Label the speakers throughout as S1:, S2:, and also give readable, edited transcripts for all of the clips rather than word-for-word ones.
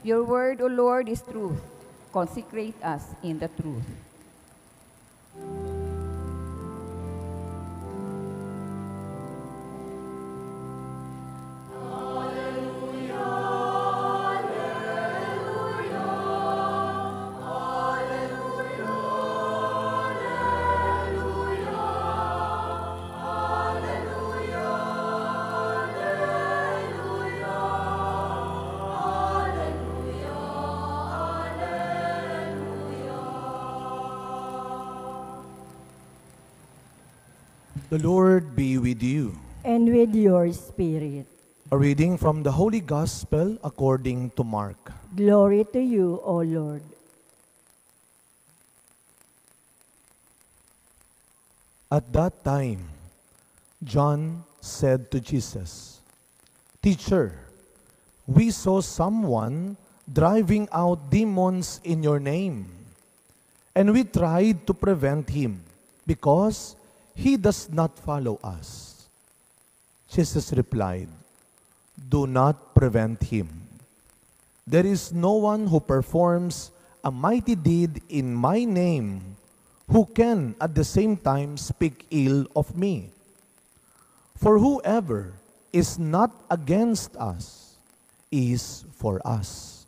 S1: Your word, O Lord, is truth. Consecrate us in the truth.
S2: The Lord be with you.
S3: And with your spirit.
S2: A reading from the Holy Gospel according to Mark.
S3: Glory to you, O Lord.
S2: At that time, John said to Jesus, "Teacher, we saw someone driving out demons in your name, and we tried to prevent him because he does not follow us." Jesus replied, "Do not prevent him. There is no one who performs a mighty deed in my name who can at the same time speak ill of me. For whoever is not against us is for us.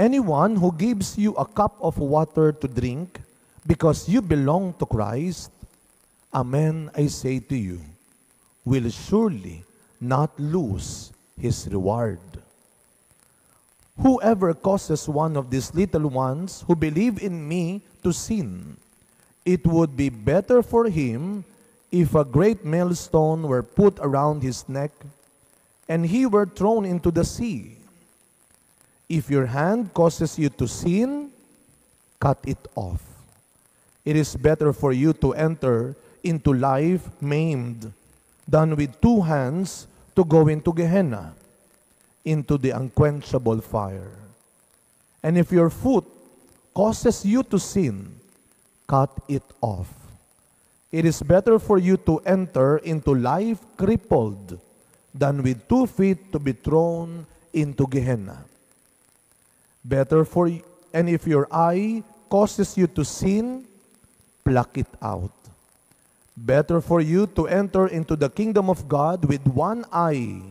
S2: Anyone who gives you a cup of water to drink because you belong to Christ, amen, I say to you, will surely not lose his reward. Whoever causes one of these little ones who believe in me to sin, it would be better for him if a great millstone were put around his neck and he were thrown into the sea. If your hand causes you to sin, cut it off. It is better for you to enter into life maimed than with two hands to go into Gehenna, into the unquenchable fire. And if your foot causes you to sin, cut it off. It is better for you to enter into life crippled than with 2 feet to be thrown into Gehenna. And if your eye causes you to sin, pluck it out. Better for you to enter into the kingdom of God with one eye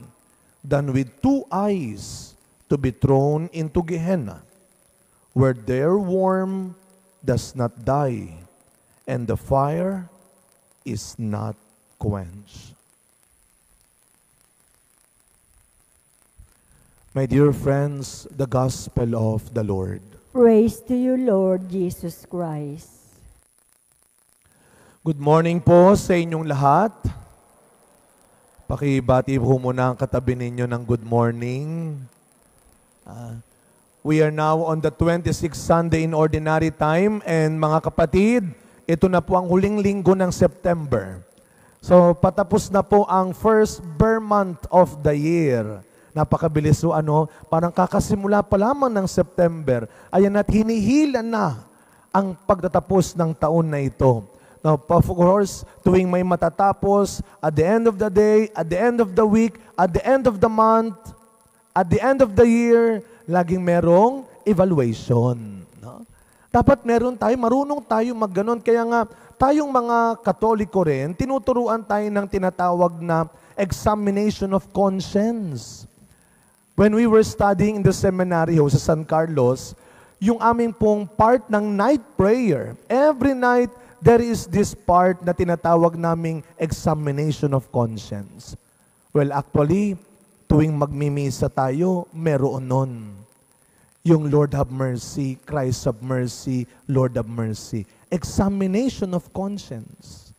S2: than with 2 eyes to be thrown into Gehenna, where their worm does not die and the fire is not quenched." My dear friends, the Gospel of the Lord.
S3: Praise to you, Lord Jesus Christ.
S2: Good morning po sa inyong lahat. Pakibati po muna ang katabi ninyo ng good morning. We are now on the 26th Sunday in Ordinary Time, and mga kapatid, ito na po ang huling linggo ng September. So patapos na po ang first bare month of the year. Napakabilis so parang kakasimula pa lamang ng September. Ayan, at hinihila na ang pagtatapos ng taon na ito. Now, of course, tuwing may matatapos, at the end of the day, at the end of the week, at the end of the month, at the end of the year, laging merong evaluation. No? Dapat meron tayo, marunong tayo magganon. Kaya nga, tayong mga Katoliko rin, tinuturuan tayo ng tinatawag na examination of conscience. When we were studying in the seminary sa San Carlos, yung aming pong part ng night prayer, every night, there is this part na tinatawag naming examination of conscience. Well, actually, tuwing magmimisa tayo, meron nun. Yung Lord have mercy, Christ have mercy, Lord have mercy. Examination of conscience.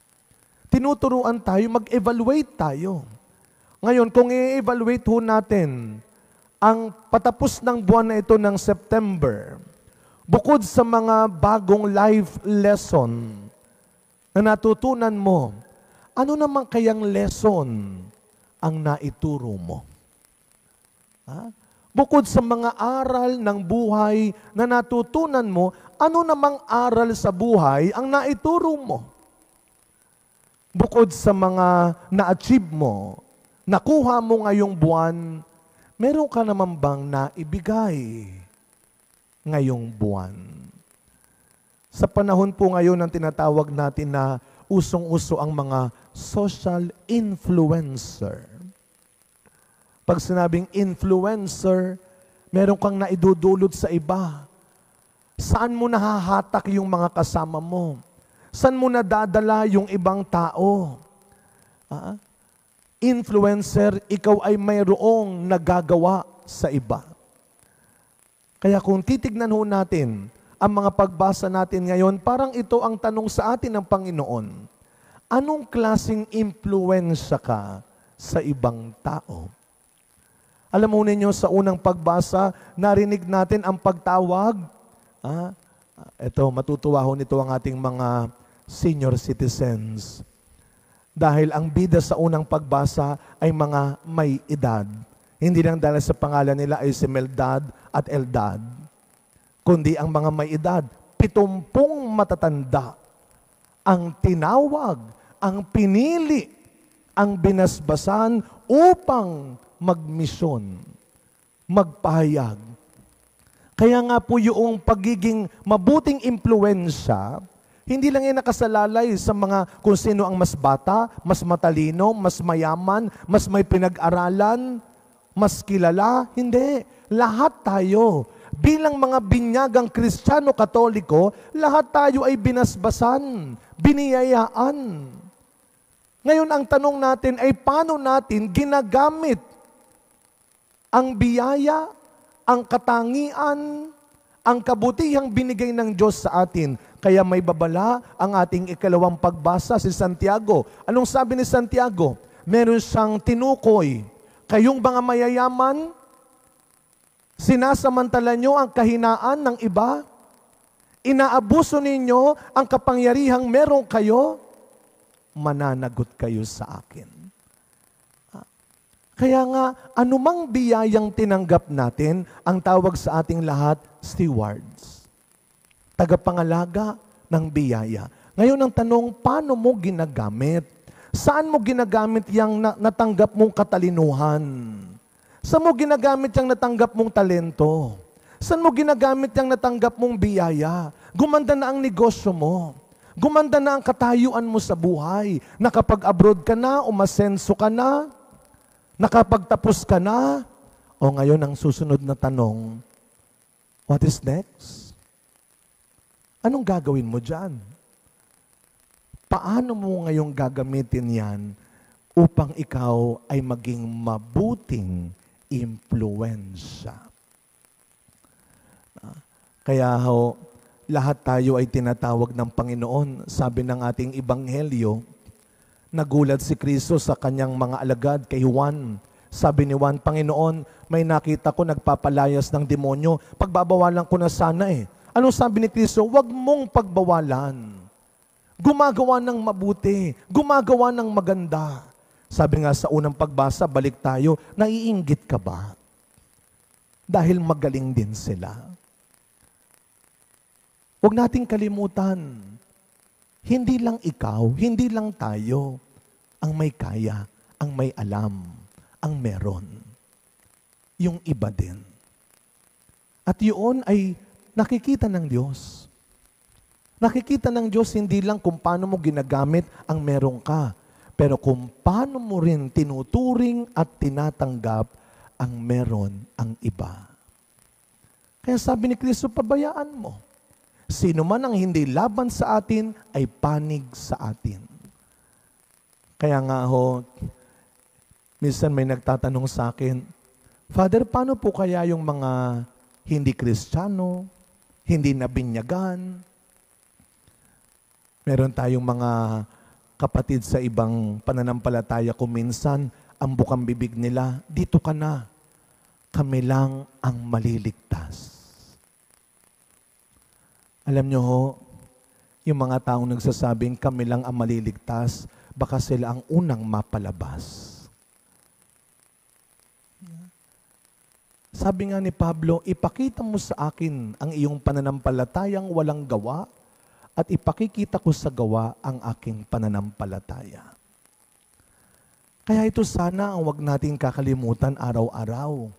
S2: Tinuturuan tayo, mag-evaluate tayo. Ngayon, kung i-evaluate ho natin ang patapos ng buwan na ito ng September, bukod sa mga bagong life lesson na natutunan mo, ano naman kayang lesson ang naituro mo? Bukod sa mga aral ng buhay na natutunan mo, ano namang aral sa buhay ang naituro mo? Bukod sa mga na-achieve mo, nakuha mo ngayong buwan, meron ka naman bang naibigay ngayong buwan? Sa panahon po ngayon ng tinatawag natin na usong-uso ang mga social influencer. Pag sinabing influencer, meron kang naidudulot sa iba. Saan mo nahahatak yung mga kasama mo? Saan mo nadadala yung ibang tao? Influencer, ikaw ay mayroong nagagawa sa iba. Kaya kung titignan ho natin ang mga pagbasa natin ngayon, parang ito ang tanong sa atin ng Panginoon. Anong klaseng impluensya ka sa ibang tao? Alam mo ninyo, sa unang pagbasa, narinig natin ang pagtawag. Ito, matutuwa ho nito ang ating mga senior citizens. Dahil ang bida sa unang pagbasa ay mga may edad. Hindi lang dahil sa pangalan nila ay si Meldad at Eldad, kundi ang mga may edad, 70 matatanda, ang tinawag, ang pinili, ang binasbasan upang magmisyon, magpahayag. Kaya nga po yung pagiging mabuting impluensya, hindi lang yan nakasalalay sa mga kung sino ang mas bata, mas matalino, mas mayaman, mas may pinag-aralan, mas kilala. Hindi. Lahat tayo. Bilang mga binyagang Kristiyano-Katoliko, lahat tayo ay binasbasan, biniyayaan. Ngayon, ang tanong natin ay paano natin ginagamit ang biyaya, ang katangian, ang kabutihang binigay ng Diyos sa atin. Kaya may babala ang ating ikalawang pagbasa, si Santiago. Anong sabi ni Santiago? Meron siyang tinukoy. Kayong mga mayayaman, sinasamantala nyo ang kahinaan ng iba, inaabuso ninyo ang kapangyarihang meron kayo, mananagot kayo sa akin. Kaya nga, anumang biyayang tinanggap natin, ang tawag sa ating lahat, stewards. Tagapangalaga ng biyaya. Ngayon ang tanong, paano mo ginagamit? Saan mo ginagamit yung natanggap mong katalinuhan? Saan mo ginagamit yung natanggap mong talento? Saan mo ginagamit yung natanggap mong biyaya? Gumanda na ang negosyo mo. Gumanda na ang katayuan mo sa buhay. Nakapag-abroad ka na, umasenso ka na, nakapagtapos ka na. O ngayon ang susunod na tanong, what is next? Anong gagawin mo dyan? Paano mo ngayong gagamitin yan upang ikaw ay maging mabuting impluensya? Kaya ho, lahat tayo ay tinatawag ng Panginoon. Sabi ng ating Ebanghelyo, nagulat si Kristo sa kanyang mga alagad kay Juan. Sabi ni Juan, Panginoon, may nakita ko nagpapalayas ng demonyo. Pagbabawalan ko na sana eh. Anong sabi ni Kristo? Huwag mong pagbawalan. Gumagawa ng mabuti. Gumagawa ng maganda. Sabi nga sa unang pagbasa, balik tayo, naiinggit ka ba? Dahil magaling din sila. Huwag nating kalimutan, hindi lang ikaw, hindi lang tayo ang may kaya, ang may alam, ang meron. Yung iba din. At yun ay nakikita ng Diyos. Nakikita ng Diyos hindi lang kung paano mo ginagamit ang meron ka, pero kung paano mo rin tinuturing at tinatanggap ang meron ang iba. Kaya sabi ni Kristo, pabayaan mo. Sino man ang hindi laban sa atin ay panig sa atin. Kaya nga ho, minsan may nagtatanong sa akin, Father, paano po kaya yung mga hindi Kristiyano, hindi nabinyagan? Meron tayong mga kapatid sa ibang pananampalataya kung minsan ang bukang bibig nila, dito ka na, kami lang ang maliligtas. Alam nyo ho, yung mga taong nagsasabing kami lang ang maliligtas, baka sila ang unang mapalabas. Sabi nga ni Pablo, ipakita mo sa akin ang iyong pananampalatayang walang gawa at ipakikita ko sa gawa ang aking pananampalataya. Kaya ito sana ang wag nating kakalimutan araw-araw.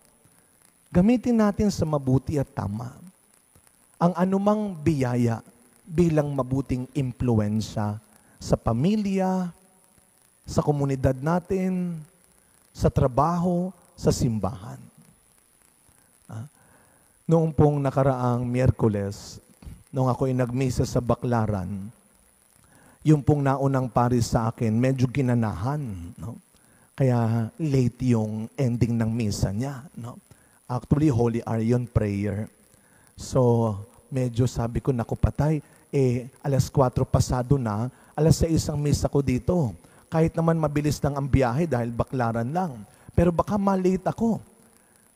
S2: Gamitin natin sa mabuti at tama ang anumang biyaya bilang mabuting impluensya sa pamilya, sa komunidad natin, sa trabaho, sa simbahan. Noong pong nakaraang Miyerkules, noong ako'y nagmisa sa Baclaran, yung pong naunang paris sa akin, medyo ginanahan. No? Kaya late yung ending ng misa niya. No? Actually, Holy Arian prayer. So, medyo sabi ko, naku patay, alas 4 pasado na, alas 6 ang misa ko dito. Kahit naman mabilis lang ang biyahe dahil Baclaran lang. Pero baka malate ako.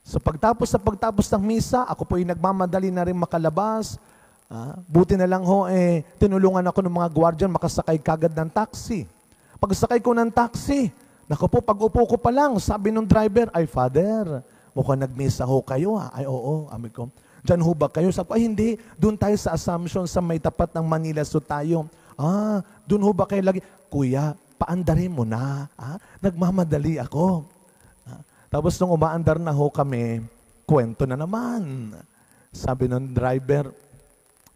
S2: So pagtapos ng misa, ako po nagmamadali na rin makalabas. Buti na lang tinulungan ako ng mga guardian makasakay kagad ng taxi. Pagsakay ko ng taxi, naku po, pag-upo ko pa lang, sabi ng driver, ay Father, mukhang nagmisa ho kayo ha. Ay oo, amin ko. Diyan ho ba kayo? Sabi ko, ay hindi, doon tayo sa Assumption sa may tapat ng Manila so tayo. Doon ho ba kayo lagi? Kuya, paandarin mo na. Nagmamadali ako. Tapos nung umaandar na ho kami, kwento na naman. Sabi ng driver,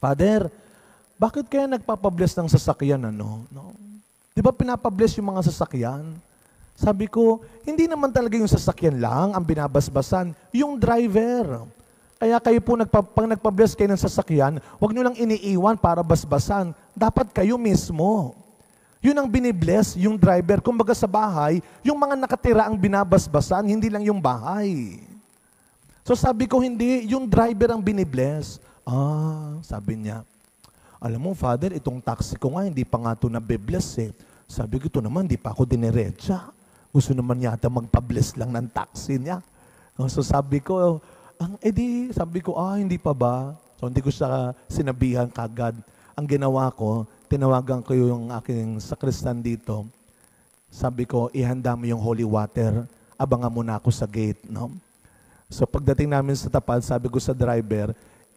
S2: Father, bakit kaya nagpapabless ng sasakyan? No? Di ba pinapabless yung mga sasakyan? Sabi ko, hindi naman talaga yung sasakyan lang ang binabasbasan, yung driver. Kaya kayo po, pag nagpabless kayo ng sasakyan, huwag nyo lang iniiwan para basbasan. Dapat kayo mismo. Yun ang binibless, yung driver. Kumbaga sa bahay, yung mga nakatira ang binabasbasan, hindi lang yung bahay. So sabi ko, hindi, yung driver ang binibless. Sabi niya, alam mo, Father, itong taxi ko nga, hindi pa nga ito nabibless eh. Sabi ko, ito naman, hindi pa ako dinerecha. Gusto naman yata magpabless lang ng taxi niya. So sabi ko, sabi ko, hindi pa ba? So hindi ko siya sinabihan kagad. Ang ginawa ko, tinawagan ko yung aking sakristan dito. Sabi ko, ihanda mo yung holy water. Abangan mo na ako sa gate. No? So pagdating namin sa tapat, sabi ko sa driver,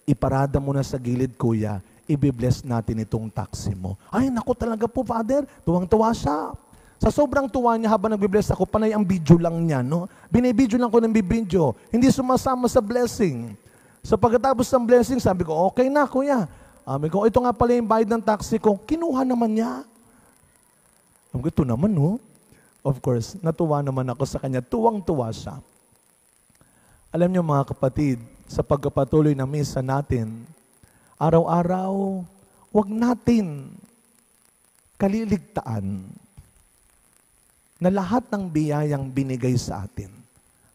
S2: iparada mo na sa gilid, kuya. Ibibless natin itong taxi mo. Ay, naku talaga po, Father. Tuwang-tuwa siya. Sa sobrang tuwa niya habang nagbibless ako, panay ang video lang niya. No? Binibidyo lang ko ng bibidyo. Hindi sumasama sa blessing. So pagkatapos ng blessing, sabi ko, okay na, kuya. Sabi ko, ito nga pala yung bayad ng taxi ko. Kinuha naman niya. Sabi ko, ito naman, no? Of course, natuwa naman ako sa kanya. Tuwang-tuwa siya. Alam niyo mga kapatid, sa pagpapatuloy na misa natin, araw-araw, huwag natin kaliligtaan na lahat ng biyayang binigay sa atin,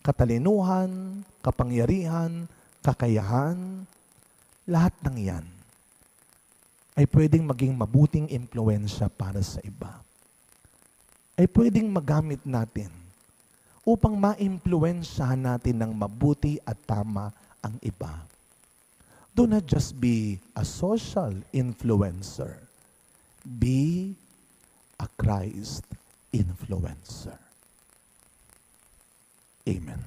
S2: katalinuhan, kapangyarihan, kakayahan, lahat ng yan, ay pwedeng maging mabuting impluensya para sa iba. Ay pwedeng magamit natin upang ma-impluensyahan natin ng mabuti at tama ang iba. Do not just be a social influencer. Be a Christ influencer. Amen.